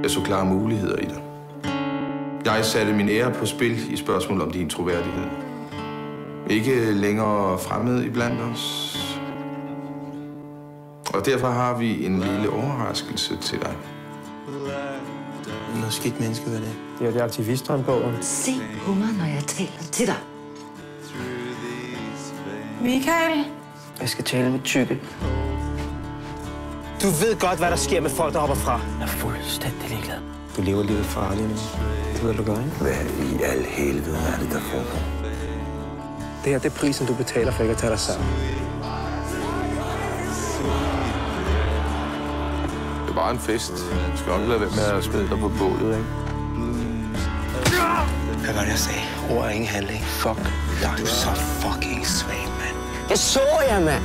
Jeg så klare muligheder i dig. Jeg satte min ære på spil i spørgsmål om din troværdighed. Ikke længere fremmed iblandt os. Og derfor har vi en lille overraskelse til dig. Noget skidt menneske ved det. Det er aktiviststrømbogen. Se på mig, når jeg taler til dig. Michael? Jeg skal tale med Tykke. Du ved godt, hvad der sker med folk, der hopper fra. Jeg er fuldstændig ligeglad. Du lever livet farligt nu. Det ved du godt, ikke? Hvad i al helvede er det, der foregår? Det her, det er prisen, du betaler for ikke at tage dig sammen. Det var en fest. Du skal nok lade være med at smide dig på bålet, ikke? Hvad var det, jeg sagde? Ord er ingen handling. Fuck. Du er så fucking svag, mand. Det så jeg, mand!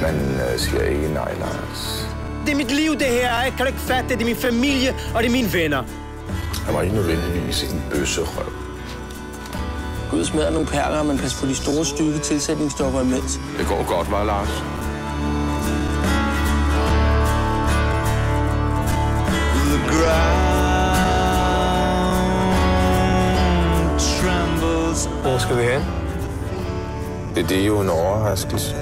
Man siger ikke nej, Lars. Det er mit liv, det her. Kan du ikke fatte det? Det er min familie, og det er mine venner. Han var ikke nødvendigvis en bøsserøv. Gå ud og smadre nogle perler, men pas på de store stykke tilsætningsstoffer imens. Det går godt, var Lars? Hvor skal vi hen? Det er jo en overraskelse.